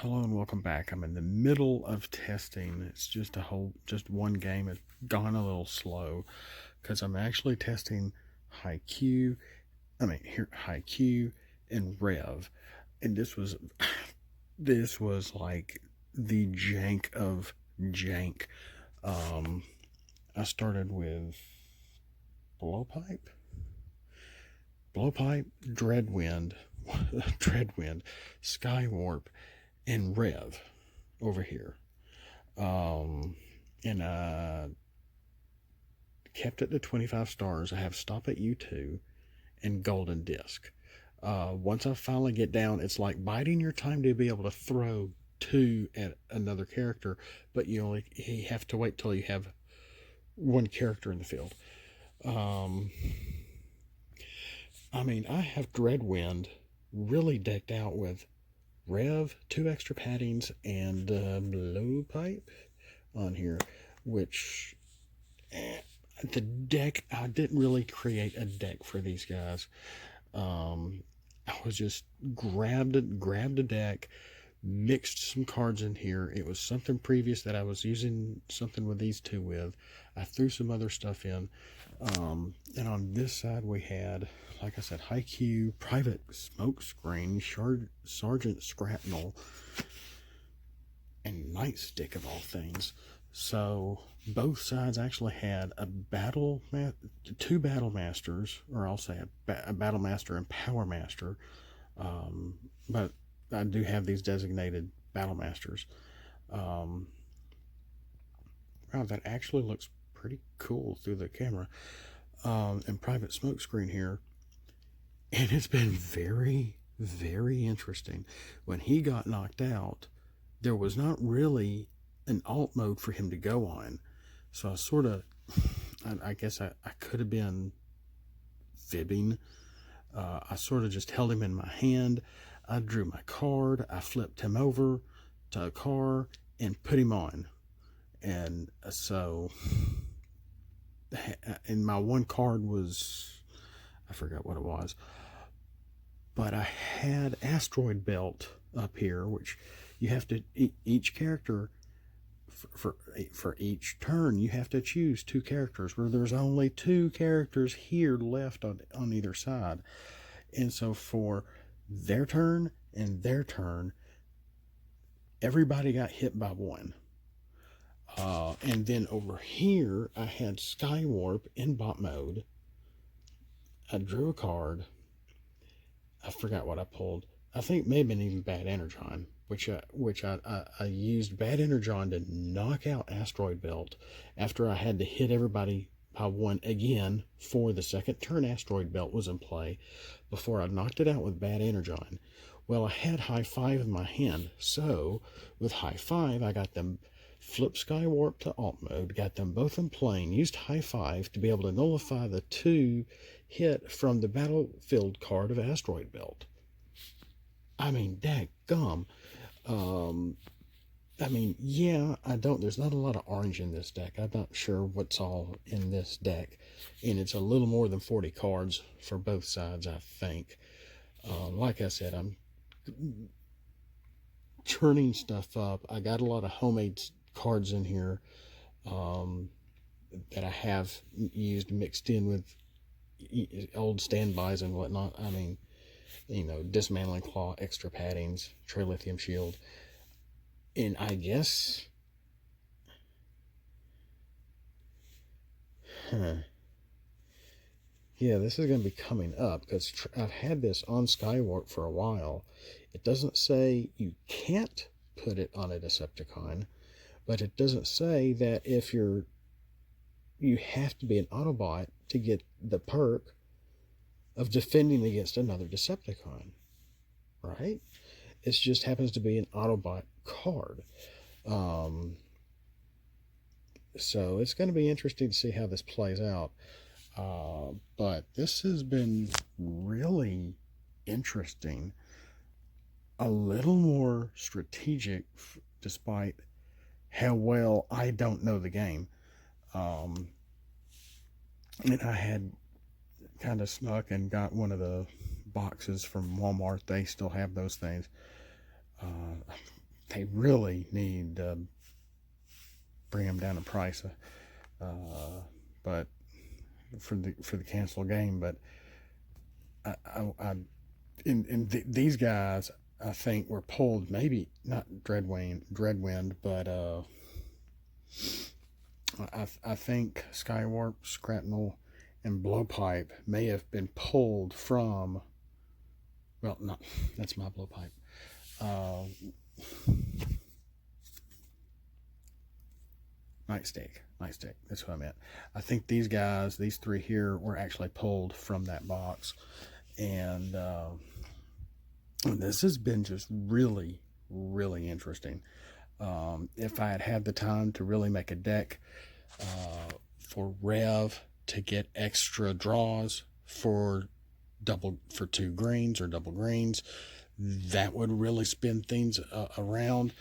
Hello and welcome back. I'm in the middle of testing. It's just one game. It's gone a little slow because I'm actually testing Haiku. Haiku and Rev, and this was like the jank of jank. I started with blowpipe, dreadwind, dreadwind, skywarp, and Rev over here. And kept it to 25 stars. I have Stop at U2 and Golden Disc. Once I finally get down, it's like biding your time to be able to throw two at another character, but you have to wait till you have one character in the field. I have Dreadwind really decked out with Rev, 2 extra paddings, and blowpipe on here, which the deck, I didn't really create a deck for these guys. I was just grabbed a deck, mixed some cards in here. It was something previous that I was using something with these two with. I threw some other stuff in. And on this side we had, like I said, Haiku, Private Smokescreen, Sergeant Scrapnel, and Nightstick of all things. So both sides actually had two battle masters, or I'll say a battle master and power master. But I do have these designated battle masters. Wow, that actually looks pretty cool through the camera. And Private Smokescreen here, and it's been very, very interesting. When he got knocked out, there was not really an alt mode for him to go on, so I guess I could have been fibbing. I sort of just held him in my hand. I drew my card, I flipped him over to a car and put him on, and so and my one card was, I forgot what it was, but I had Asteroid Belt up here, which you have to, each character for each turn you have to choose 2 characters, where there's only 2 characters here left on either side. And so for their turn and their turn, everybody got hit by 1. And then over here, I had Skywarp in bot mode. I drew a card. I forgot what I pulled. I think maybe even Bad Energon, which I used Bad Energon to knock out Asteroid Belt after I had to hit everybody by 1 again for the second turn Asteroid Belt was in play, before I knocked it out with Bad Energon. Well, I had High Five in my hand, so with High Five, I got them flip Skywarp to alt mode, got them both in plane, used High Five to be able to nullify the 2 hit from the battlefield card of Asteroid Belt. I mean, dadgum. Yeah, there's not a lot of orange in this deck. I'm not sure what's all in this deck. And it's a little more than 40 cards for both sides, I think. Like I said, I'm turning stuff up. I got a lot of homemade cards in here that I have used mixed in with old standbys and whatnot. Dismantling Claw, extra paddings, Trilithium Shield. And I guess... Yeah, this is going to be coming up, because I've had this on Skywarp for a while. It doesn't say you can't put it on a Decepticon, but it doesn't say that if you have to be an Autobot to get the perk of defending against another Decepticon, right? It just happens to be an Autobot card. So it's going to be interesting to see how this plays out. But this has been really interesting. A little more strategic, despite how well I don't know the game. And I had kind of snuck and got one of the boxes from Walmart. They still have those things. they really need to bring them down in price, but for the cancel game. But these guys, I think, were pulled, maybe not Dreadwind, but I think Skywarp, Scrapnel, and Blowpipe may have been pulled from. Well, no, that's my Blowpipe. Nightstick. That's what I meant. I think these guys, these three here, were actually pulled from that box, and this has been just really, really interesting. If I had had the time to really make a deck for Rev to get extra draws for two greens or double greens, that would really spin things around.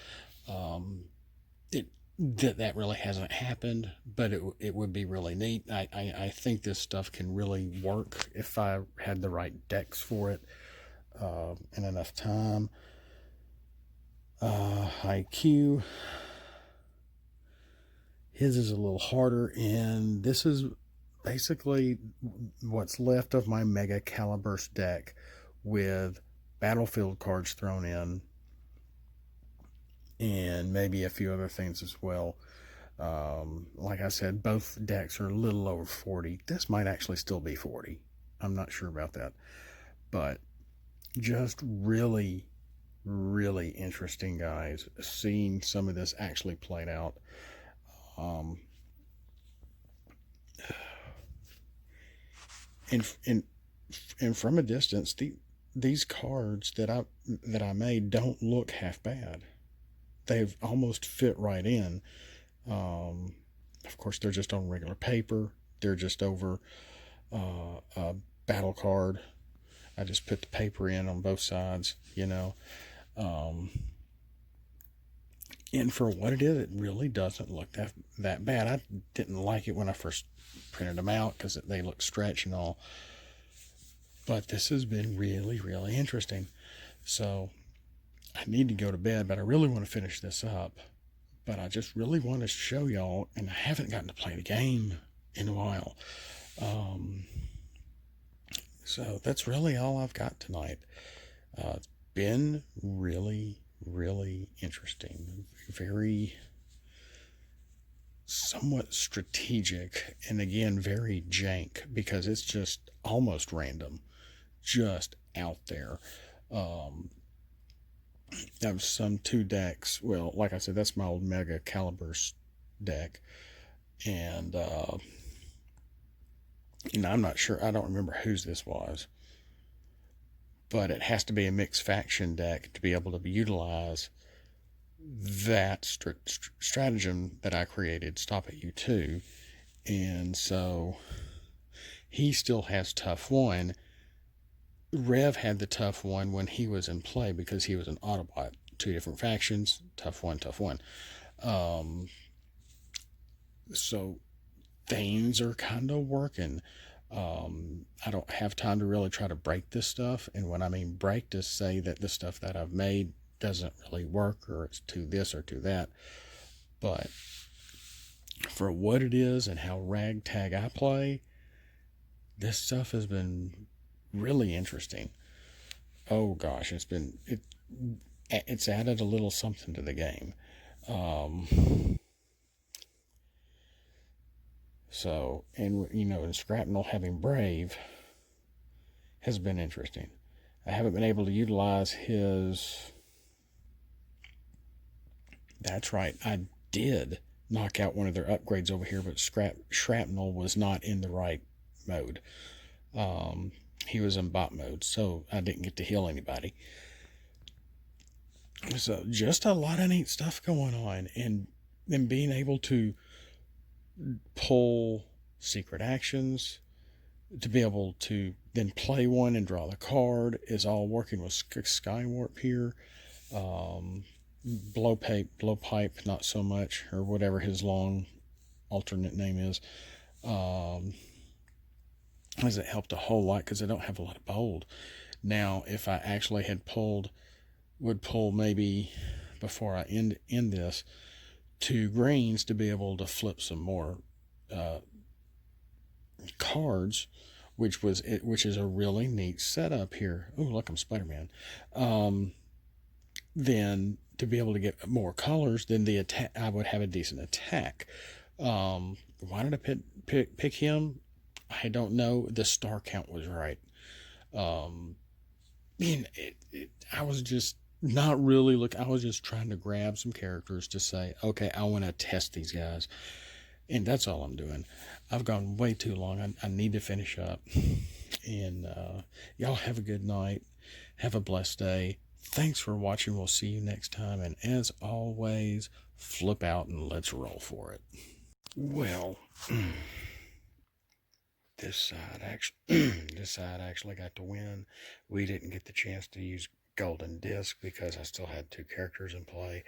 That really hasn't happened, but it would be really neat. I think this stuff can really work if I had the right decks for it and enough time. IQ, his is a little harder, and this is basically what's left of my Mega Caliburst deck with battlefield cards thrown in and maybe a few other things as well. Like I said, both decks are a little over 40. This might actually still be 40. I'm not sure about that. But just really, really interesting, guys, seeing some of this actually played out. And from a distance, these cards that I made don't look half bad. They've almost fit right in. Of course, they're just on regular paper. They're just over a battle card. I just put the paper in on both sides, and for what it is, it really doesn't look that bad. I didn't like it when I first printed them out because they look stretched and all. But this has been really, really interesting. So I need to go to bed, but I really want to finish this up. But I just really want to show y'all, and I haven't gotten to play the game in a while. So that's really all I've got tonight. It's been really, really interesting. Very somewhat strategic, and again, very jank, because it's just almost random, just out there. I've some two decks. Well, like I said, that's my old Mega Caliburst deck, and I'm not sure. I don't remember whose this was, but it has to be a mixed faction deck to be able to utilize that stratagem that I created, Stop at U2. And so he still has tough one. Rev had the tough one when he was in play because he was an Autobot. Two different factions, tough one. So things are kind of working. I don't have time to really try to break this stuff. And when I mean break, to say that the stuff that I've made doesn't really work, or it's to this or to that. But for what it is and how ragtag I play, this stuff has been really interesting. Oh gosh, it's added a little something to the game. So, and Scrapnel having Brave has been interesting. I haven't been able to utilize his. That's right, I did knock out one of their upgrades over here, but Shrapnel was not in the right mode. He was in bot mode, so I didn't get to heal anybody. So just a lot of neat stuff going on, and then being able to pull secret actions, to be able to then play one and draw the card, is all working with Skywarp here. Blowpipe, not so much, or whatever his long alternate name is. Has it helped a whole lot because I don't have a lot of bold. Now, if I actually would pull maybe before I end this, 2 greens to be able to flip some more cards, which is a really neat setup here. Oh, look, I'm Spider-Man. Then to be able to get more colors, then the attack, I would have a decent attack. Why did I pick him? I don't know. The star count was right. I was just not really I was just trying to grab some characters to say, okay, I want to test these guys. And that's all I'm doing. I've gone way too long. I need to finish up. And y'all have a good night. Have a blessed day. Thanks for watching. We'll see you next time. And as always, flip out and let's roll for it. Well, this side actually got to win. We didn't get the chance to use Golden Disc because I still had 2 characters in play.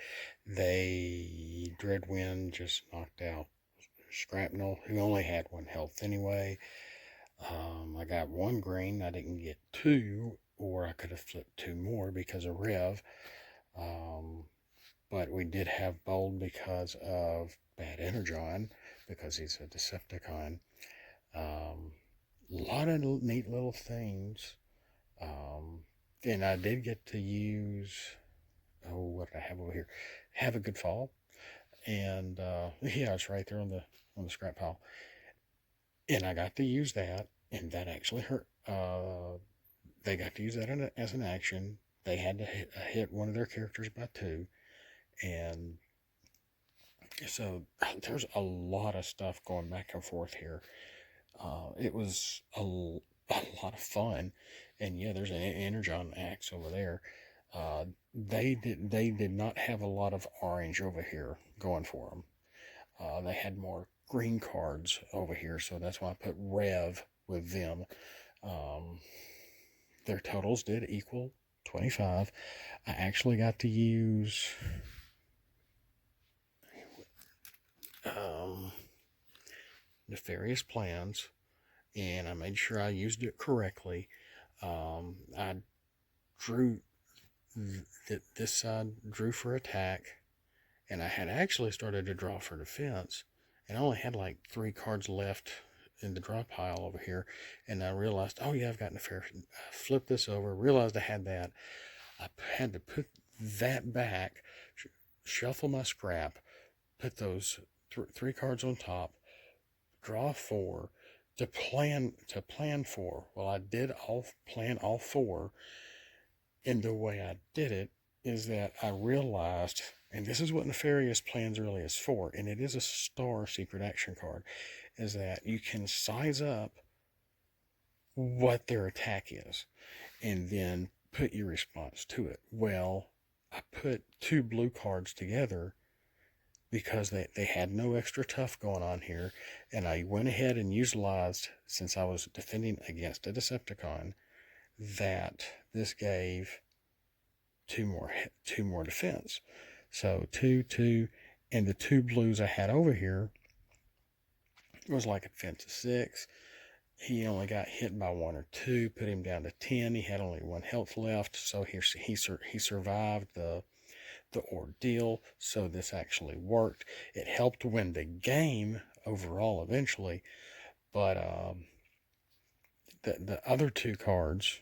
Dreadwind just knocked out Shrapnel, who only had 1 health anyway. I got 1 green. I didn't get 2, or I could have flipped 2 more because of Rev. But we did have Bold because of Bad Energon, because he's a Decepticon. A lot of neat little things. And I did get to use, what did I have over here? Have a Good Fall. And yeah, it's right there on the scrap pile. And I got to use that, and that actually hurt. They got to use that as an action. They had to hit one of their characters by 2. And so there's a lot of stuff going back and forth here. It was a lot of fun. And yeah, there's an Energon axe over there. They did not have a lot of orange over here going for them. They had more green cards over here, so that's why I put Rev with them. Their totals did equal 25. I actually got to use Nefarious Plans, and I made sure I used it correctly. I drew this side, drew for attack, and I had actually started to draw for defense, and I only had like 3 cards left in the draw pile over here, and I realized, oh yeah, I've got Nefarious. I flipped this over, realized I had that. I had to put that back, shuffle my scrap, put those 3 cards on top, draw 4 to plan 4. Well, I did plan all 4, and the way I did it is that I realized, and this is what Nefarious Plans really is for, and it is a star secret action card, is that you can size up what their attack is and then put your response to it. Well, I put 2 blue cards together because they had no extra tough going on here, and I went ahead and utilized, since I was defending against a Decepticon, that this gave 2 more defense. So 2, and the 2 blues I had over here was like a defense of 6. He only got hit by 1 or 2, put him down to 10. He had only 1 health left, so he survived the ordeal. So this actually worked. It helped win the game overall eventually, but the other 2 cards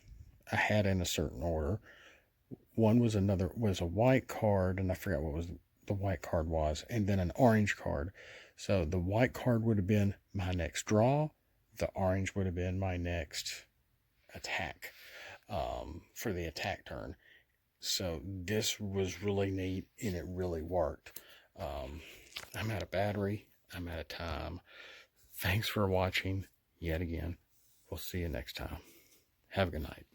I had in a certain order. One was a white card, and I forgot what the white card was, and then an orange card. So the white card would have been my next draw. The orange would have been my next attack, for the attack turn. So this was really neat, and it really worked. I'm out of battery. I'm out of time. Thanks for watching yet again. We'll see you next time. Have a good night.